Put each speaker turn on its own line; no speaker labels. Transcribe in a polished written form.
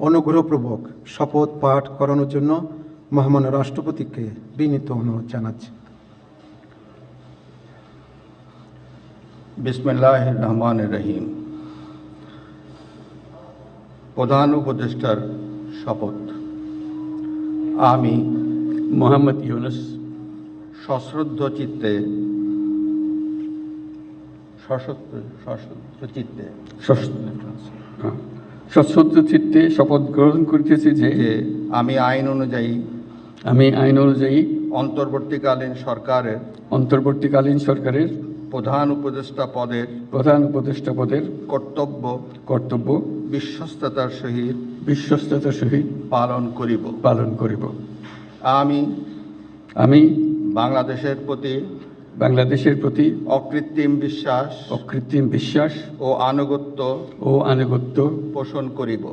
অনুগ্রহপূর্বক শপথ পাঠ করানোর জন্য মহামান্য রাষ্ট্রপতিকে বিনীত অনুরোধ জানাচ্ছি।
বিসমিল্লাহির রহমানির রহিম। প্রধান উপদেষ্টার শপথ। আমি
মোহাম্মদ ইউনুস
সশ্রদ্ধ চিত্তে
সশ্রদ্ধ চিত্তে শপথ গ্রহণ করিতেছি যে
আমি আইন অনুযায়ী অন্তর্বর্তীকালীন সরকারের প্রধান উপদেষ্টা পদের কর্তব্য বিশ্বস্ততার সহিত পালন করিব। আমি বাংলাদেশের প্রতি অকৃত্রিম বিশ্বাস ও আনুগত্য পোষণ করিব।